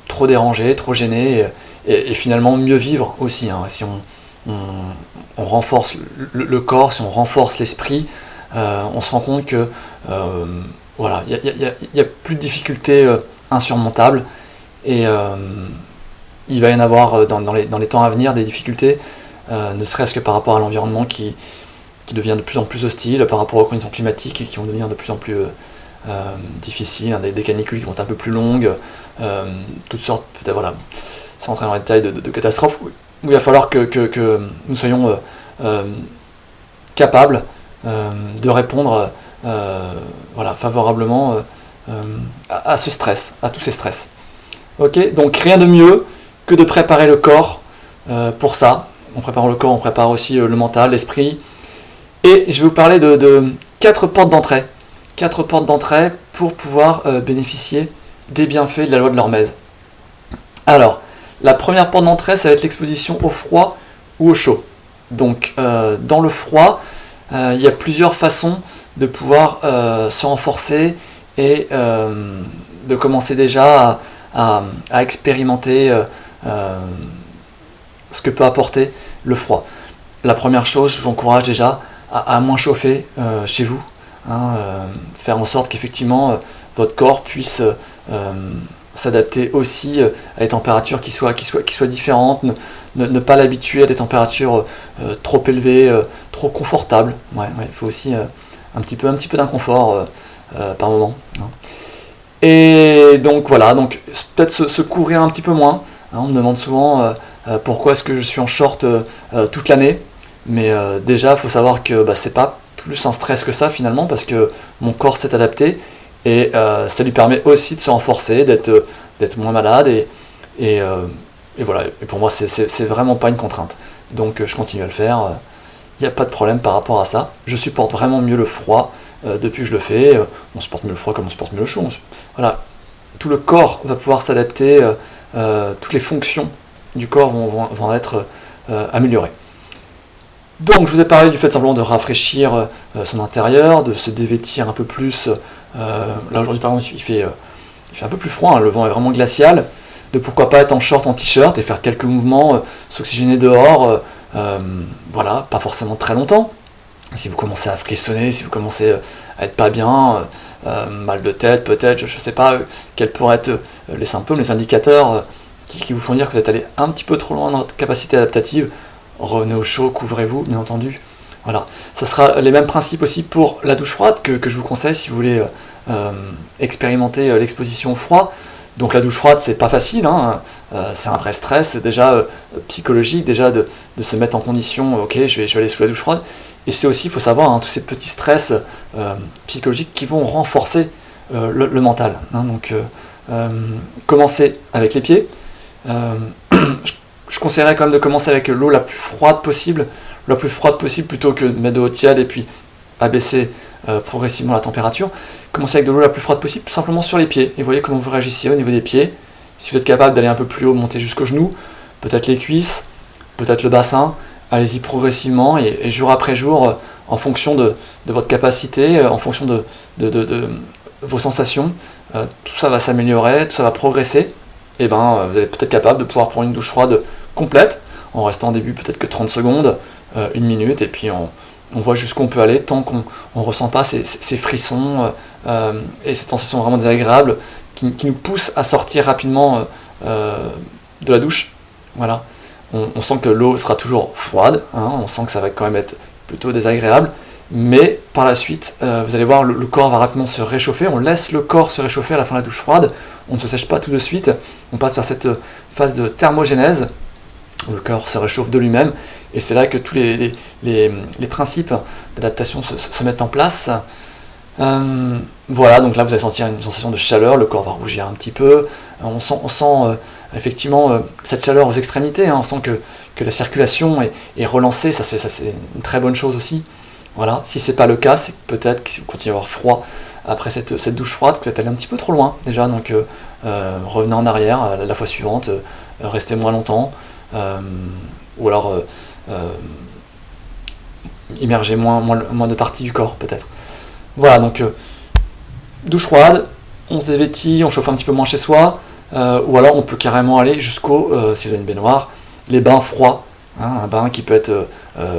A: trop dérangé, trop gêné, et finalement mieux vivre aussi. Si on renforce le corps, si on renforce l'esprit, on se rend compte que voilà, il y a plus de difficultés insurmontables, et il va y en avoir dans les temps à venir des difficultés, ne serait-ce que par rapport à l'environnement qui devient de plus en plus hostile, par rapport aux conditions climatiques qui vont devenir de plus en plus difficiles, des canicules qui vont être un peu plus longues, toutes sortes, peut-être, voilà, sans entrer dans les détails de catastrophes, où il va falloir que nous soyons capables de répondre voilà, favorablement à ce stress, à tous ces stress. Ok, donc rien de mieux que de préparer le corps pour ça. On prépare le corps, on prépare aussi le mental, l'esprit. Et je vais vous parler de 4 portes d'entrée. 4 portes d'entrée pour pouvoir bénéficier des bienfaits de la loi de l'Hormèse. Alors, la première porte d'entrée, ça va être l'exposition au froid ou au chaud. Donc, dans le froid, il y a plusieurs façons de pouvoir se renforcer et de commencer déjà à expérimenter ce que peut apporter le froid. La première chose, je vous encourage déjà à moins chauffer chez vous, faire en sorte qu'effectivement votre corps puisse s'adapter aussi à des températures qui soient différentes, ne pas l'habituer à des températures trop élevées, trop confortables. Il faut aussi un petit peu d'inconfort par moment. Et donc voilà, donc peut-être se couvrir un petit peu moins. On me demande souvent pourquoi est-ce que je suis en short toute l'année. Mais déjà, il faut savoir que c'est pas plus un stress que ça finalement, parce que mon corps s'est adapté et ça lui permet aussi de se renforcer, d'être moins malade et voilà. Et pour moi, c'est vraiment pas une contrainte. Donc je continue à le faire. Il n'y a pas de problème par rapport à ça. Je supporte vraiment mieux le froid depuis que je le fais. On supporte mieux le froid comme on supporte mieux le chaud. Voilà. Tout le corps va pouvoir s'adapter. Toutes les fonctions du corps vont être améliorées. Donc je vous ai parlé du fait simplement de rafraîchir son intérieur, de se dévêtir un peu plus. Là aujourd'hui par exemple il fait un peu plus froid, le vent est vraiment glacial. De pourquoi pas être en short, en t-shirt et faire quelques mouvements, s'oxygéner dehors, voilà, pas forcément très longtemps. Si vous commencez à frissonner, si vous commencez à être pas bien, mal de tête peut-être, je sais pas quels pourraient être les symptômes, les indicateurs qui vous font dire que vous êtes allé un petit peu trop loin dans votre capacité adaptative, revenez au chaud, couvrez-vous, bien entendu. Voilà, ce sera les mêmes principes aussi pour la douche froide que je vous conseille si vous voulez expérimenter l'exposition au froid. Donc la douche froide, c'est pas facile, c'est un vrai stress déjà psychologique, déjà de se mettre en condition, ok, je vais aller sous la douche froide. Et c'est aussi, il faut savoir, tous ces petits stress psychologiques qui vont renforcer le mental. Donc commencer avec les pieds. Je conseillerais quand même de commencer avec l'eau la plus froide possible, plutôt que de mettre de l'eau tiède et puis abaisser progressivement la température. Commencez avec de l'eau la plus froide possible, simplement sur les pieds, et voyez comment vous réagissez au niveau des pieds. Si vous êtes capable d'aller un peu plus haut, monter jusqu'aux genoux, peut-être les cuisses, peut-être le bassin, allez-y progressivement, et jour après jour, en fonction de votre capacité, en fonction de vos sensations, tout ça va s'améliorer, tout ça va progresser, et vous allez peut-être capable de pouvoir prendre une douche froide complète, en restant au début peut-être que 30 secondes, 1 minute, et puis on voit jusqu'où on peut aller tant qu'on ne ressent pas ces frissons et cette sensation vraiment désagréable qui nous pousse à sortir rapidement de la douche. Voilà. On sent que l'eau sera toujours froide, on sent que ça va quand même être plutôt désagréable, mais par la suite, vous allez voir, le corps va rapidement se réchauffer, on laisse le corps se réchauffer à la fin de la douche froide, on ne se sèche pas tout de suite, on passe par cette phase de thermogénèse, où le corps se réchauffe de lui-même, et c'est là que tous les principes d'adaptation se mettent en place. Voilà, donc là vous allez sentir une sensation de chaleur, le corps va rougir un petit peu, on sent effectivement cette chaleur aux extrémités, on sent que la circulation est relancée, ça c'est une très bonne chose aussi. Voilà, si c'est pas le cas, c'est peut-être que si vous continuez à avoir froid après cette douche froide, que vous êtes allé un petit peu trop loin déjà, donc revenez en arrière la fois suivante, restez moins longtemps, ou alors immergez moins de parties du corps peut-être. Voilà, donc douche froide, on se dévêtit, on chauffe un petit peu moins chez soi, ou alors on peut carrément aller jusqu'au, si vous avez une baignoire, les bains froids, un bain qui peut être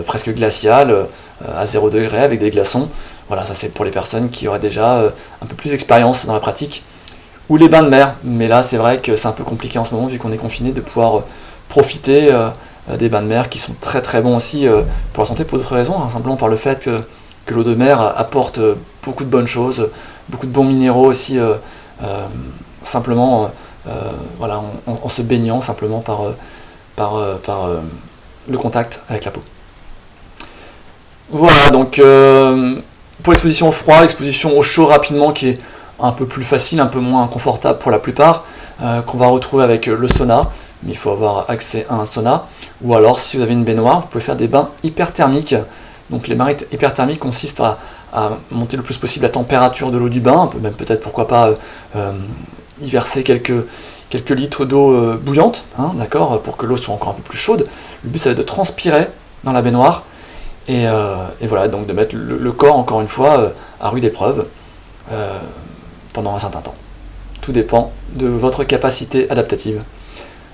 A: presque glacial, à 0 degré avec des glaçons. Voilà, ça c'est pour les personnes qui auraient déjà un peu plus d'expérience dans la pratique. Ou les bains de mer, mais là c'est vrai que c'est un peu compliqué en ce moment vu qu'on est confiné de pouvoir profiter des bains de mer qui sont très très bons aussi pour la santé pour d'autres raisons, simplement par le fait que l'eau de mer apporte beaucoup de bonnes choses, beaucoup de bons minéraux aussi, simplement voilà, en se baignant simplement par le contact avec la peau. Voilà, donc pour l'exposition au froid, l'exposition au chaud rapidement qui est un peu plus facile, un peu moins confortable pour la plupart, qu'on va retrouver avec le sauna, mais il faut avoir accès à un sauna, ou alors si vous avez une baignoire, vous pouvez faire des bains hyperthermiques. Donc les bains hyperthermiques consistent à monter le plus possible la température de l'eau du bain, même peut-être pourquoi pas y verser quelques litres d'eau bouillante, d'accord, pour que l'eau soit encore un peu plus chaude. Le but ça va être de transpirer dans la baignoire, Et voilà, donc de mettre le corps, encore une fois, à rude épreuve pendant un certain temps. Tout dépend de votre capacité adaptative.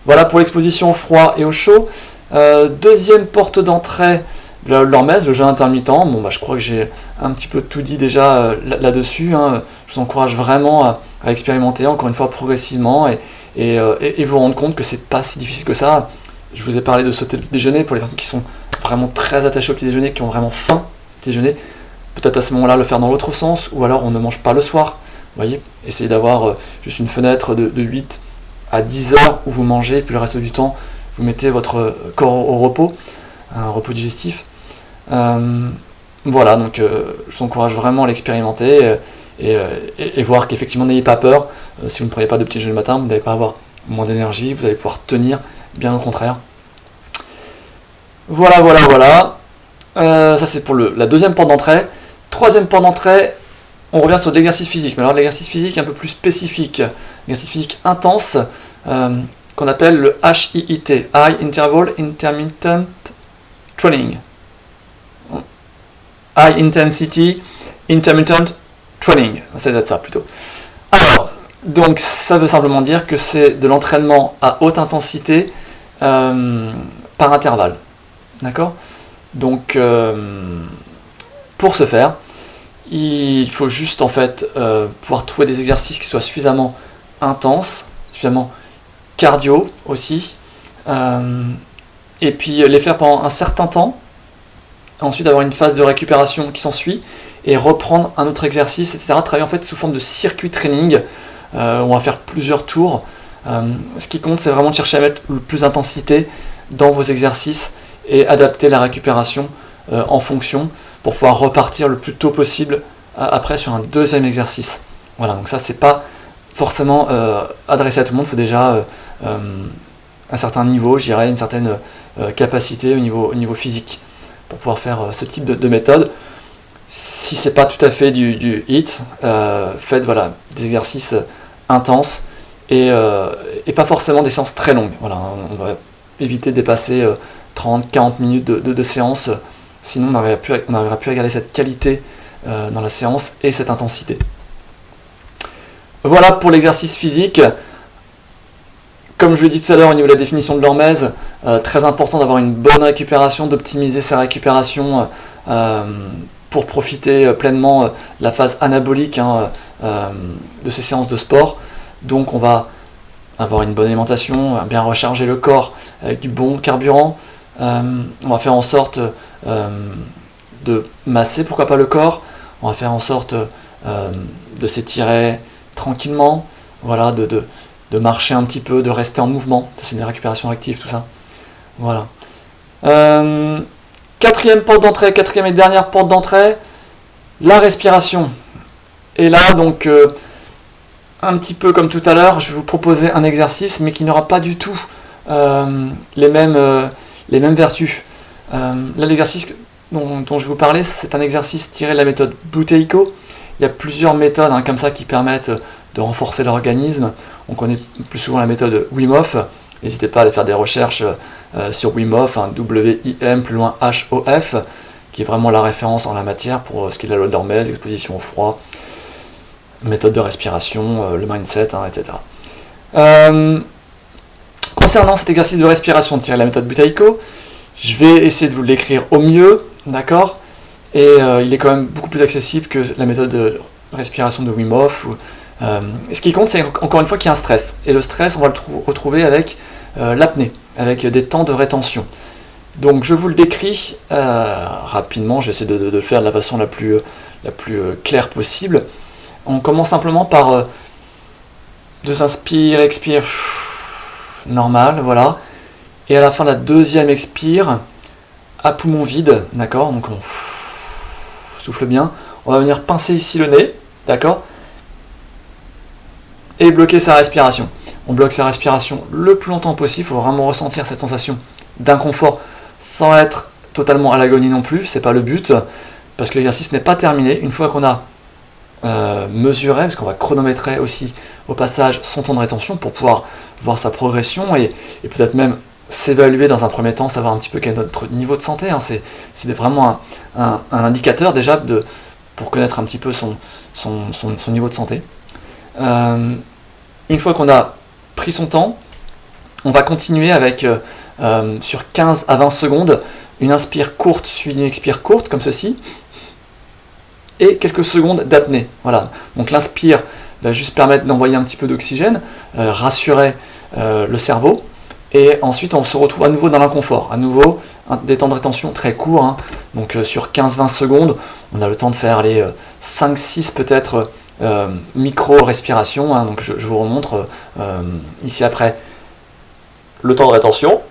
A: Voilà pour l'exposition au froid et au chaud. Deuxième porte d'entrée de l'hormèse, le jeûne intermittent. Bon, je crois que j'ai un petit peu tout dit déjà là-dessus. Je vous encourage vraiment à expérimenter, encore une fois, progressivement et vous rendre compte que c'est pas si difficile que ça. Je vous ai parlé de sauter le petit déjeuner pour les personnes qui sont vraiment très attachées au petit déjeuner, qui ont vraiment faim au petit déjeuner. Peut-être à ce moment-là le faire dans l'autre sens, ou alors on ne mange pas le soir. Vous voyez, essayez d'avoir juste une fenêtre de 8 à 10 heures où vous mangez, et puis le reste du temps, vous mettez votre corps au repos, un repos digestif. Voilà, donc je vous encourage vraiment à l'expérimenter et voir qu'effectivement, n'ayez pas peur. Si vous ne prenez pas de petit déjeuner le matin, vous n'allez pas avoir moins d'énergie, vous allez pouvoir tenir, bien au contraire. Voilà. Ça c'est pour la deuxième porte d'entrée. Troisième porte d'entrée, on revient sur l'exercice physique, mais alors l'exercice physique un peu plus spécifique, l'exercice physique intense, qu'on appelle le HIIT, High Interval Intermittent Training. High Intensity Intermittent Training, c'est d'être ça plutôt. Alors, donc ça veut simplement dire que c'est de l'entraînement à haute intensité par intervalle. D'accord ? Donc, pour ce faire, il faut juste en fait pouvoir trouver des exercices qui soient suffisamment intenses, suffisamment cardio aussi, et puis les faire pendant un certain temps, ensuite avoir une phase de récupération qui s'ensuit, et reprendre un autre exercice, etc. Travailler en fait sous forme de circuit training, on va faire plusieurs tours. Ce qui compte, c'est vraiment de chercher à mettre le plus d'intensité dans vos exercices et adapter la récupération en fonction pour pouvoir repartir le plus tôt possible après sur un deuxième exercice. Voilà, donc ça c'est pas forcément adressé à tout le monde, il faut déjà un certain niveau, je dirais, une certaine capacité au niveau physique pour pouvoir faire ce type de méthode. Si c'est pas tout à fait du HIIT, faites des exercices intenses et pas forcément des séances très longues. Voilà, on va éviter de dépasser 30-40 minutes de séance, sinon on n'arrivera plus à garder cette qualité dans la séance et cette intensité. Voilà pour l'exercice physique. Comme je l'ai dit tout à l'heure au niveau de la définition de l'hormèse, très important d'avoir une bonne récupération, d'optimiser sa récupération pour profiter pleinement de la phase anabolique de ces séances de sport. Donc on va avoir une bonne alimentation, bien recharger le corps avec du bon carburant. On va faire en sorte de masser, pourquoi pas le corps. On va faire en sorte de s'étirer tranquillement, voilà, de marcher un petit peu, de rester en mouvement. Ça, c'est une récupération active, tout ça. Voilà. Quatrième et dernière porte d'entrée, la respiration. Et là, donc, un petit peu comme tout à l'heure, je vais vous proposer un exercice, mais qui n'aura pas du tout les mêmes vertus. Là, l'exercice dont je vais vous parler, c'est un exercice tiré de la méthode Buteyko. Il y a plusieurs méthodes comme ça qui permettent de renforcer l'organisme. On connaît plus souvent la méthode Wim Hof. N'hésitez pas à aller faire des recherches sur Wim Hof, W-I-M, plus loin H-O-F, qui est vraiment la référence en la matière pour ce qui est la loi de l'hormèse, exposition au froid, méthode de respiration, le mindset, etc. Concernant cet exercice de respiration tiré de la méthode Buteyko, je vais essayer de vous le décrire au mieux, d'accord ? Et il est quand même beaucoup plus accessible que la méthode de respiration de Wim Hof. Ce qui compte, c'est encore une fois qu'il y a un stress. Et le stress, on va le retrouver avec l'apnée, avec des temps de rétention. Donc je vous le décris rapidement, j'essaie de le faire de la façon la plus claire possible. On commence simplement par de s'inspire, expire, normal, voilà. Et à la fin de la deuxième expire, à poumon vide, d'accord, donc on souffle bien. On va venir pincer ici le nez, d'accord, et bloquer sa respiration. On bloque sa respiration le plus longtemps possible, il faut vraiment ressentir cette sensation d'inconfort sans être totalement à l'agonie non plus, c'est pas le but, parce que l'exercice n'est pas terminé. Une fois qu'on a mesuré, parce qu'on va chronométrer aussi au passage son temps de rétention pour pouvoir voir sa progression et peut-être même s'évaluer dans un premier temps, savoir un petit peu quel est notre niveau de santé. Hein. C'est vraiment un indicateur déjà pour connaître un petit peu son niveau de santé. Une fois qu'on a pris son temps, on va continuer avec, sur 15 à 20 secondes, une inspire courte suivie d'une expire courte, comme ceci, et quelques secondes d'apnée. Voilà. Donc l'inspire va juste permettre d'envoyer un petit peu d'oxygène, rassurer le cerveau, et ensuite on se retrouve à nouveau dans l'inconfort. À nouveau, des temps de rétention très courts, hein. Donc sur 15-20 secondes, on a le temps de faire les 5-6 peut-être micro-respirations, hein. Donc je vous remontre ici après le temps de rétention.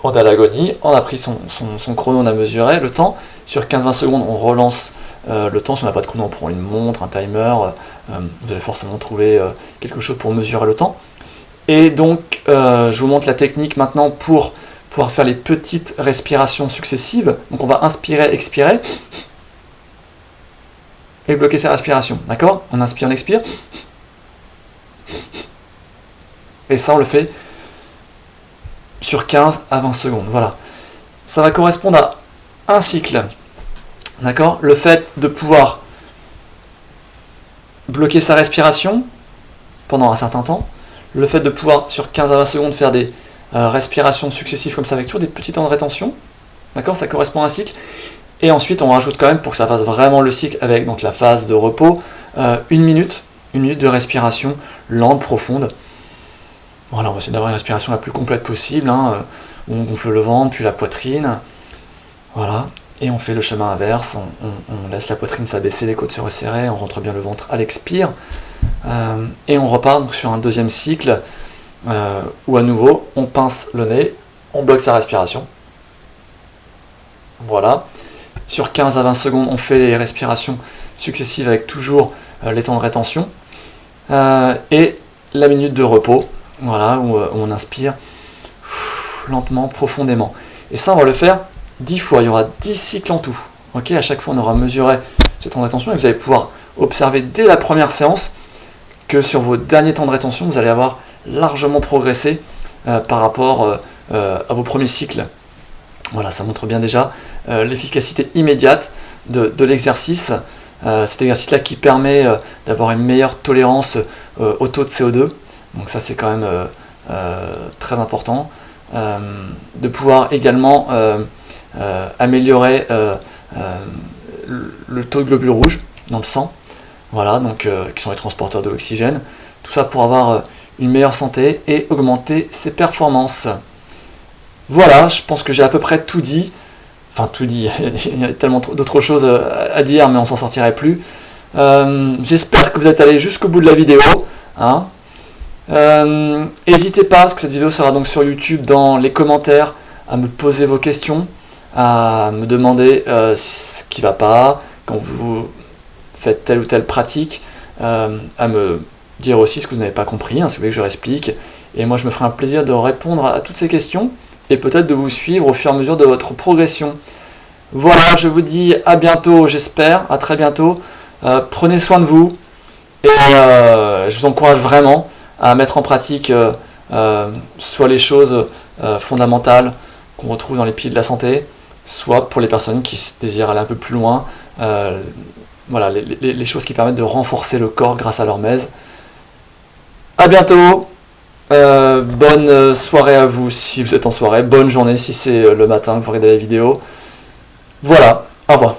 A: On a l'agonie, on a pris son chrono, on a mesuré le temps. Sur 15-20 secondes, on relance le temps. Si on n'a pas de chrono, on prend une montre, un timer. Vous allez forcément trouver quelque chose pour mesurer le temps. Et donc, je vous montre la technique maintenant pour pouvoir faire les petites respirations successives. Donc on va inspirer, expirer. Et bloquer sa respiration. D'accord? On inspire, on expire. Et ça, on le fait sur 15 à 20 secondes. Voilà. Ça va correspondre à un cycle. D'accord? Le fait de pouvoir bloquer sa respiration pendant un certain temps, le fait de pouvoir sur 15 à 20 secondes faire des respirations successives comme ça avec toujours des petits temps de rétention. D'accord? Ça correspond à un cycle. Et ensuite, on rajoute quand même, pour que ça fasse vraiment le cycle avec donc la phase de repos, une minute de respiration lente, profonde. Voilà, on va essayer d'avoir une respiration la plus complète possible, hein, où on gonfle le ventre, puis la poitrine. Voilà, et on fait le chemin inverse, on laisse la poitrine s'abaisser, les côtes se resserrer, on rentre bien le ventre à l'expire. Et on repart donc sur un deuxième cycle, où à nouveau, on pince le nez, on bloque sa respiration. Voilà. Sur 15 à 20 secondes, on fait les respirations successives avec toujours les temps de rétention. Et la minute de repos. Voilà, où on inspire lentement, profondément. Et ça, on va le faire 10 fois. Il y aura 10 cycles en tout. Okay, à chaque fois, on aura mesuré ce temps de rétention et vous allez pouvoir observer dès la première séance que sur vos derniers temps de rétention, vous allez avoir largement progressé par rapport à vos premiers cycles. Voilà, ça montre bien déjà l'efficacité immédiate de l'exercice. Cet exercice-là qui permet d'avoir une meilleure tolérance au taux de CO2. Donc ça c'est quand même très important. De pouvoir également améliorer le taux de globules rouges dans le sang, voilà, donc qui sont les transporteurs de l'oxygène. Tout ça pour avoir une meilleure santé et augmenter ses performances. Voilà, je pense que j'ai à peu près tout dit. Enfin tout dit, il y a tellement d'autres choses à dire, mais on s'en sortirait plus. J'espère que vous êtes allés jusqu'au bout de la vidéo. Hein. N'hésitez pas, parce que cette vidéo sera donc sur YouTube, dans les commentaires, à me poser vos questions, à me demander ce qui ne va pas, quand vous faites telle ou telle pratique, à me dire aussi ce que vous n'avez pas compris, hein, si vous voulez que je réexplique. Et moi je me ferai un plaisir de répondre à toutes ces questions, et peut-être de vous suivre au fur et à mesure de votre progression. Voilà, je vous dis à bientôt, j'espère, à très bientôt. Prenez soin de vous, et je vous encourage vraiment à mettre en pratique soit les choses fondamentales qu'on retrouve dans les piliers de la santé, soit pour les personnes qui désirent aller un peu plus loin, voilà, les choses qui permettent de renforcer le corps grâce à l'hormèse. A bientôt, bonne soirée à vous si vous êtes en soirée, bonne journée si c'est le matin que vous regardez la vidéo. Voilà, au revoir.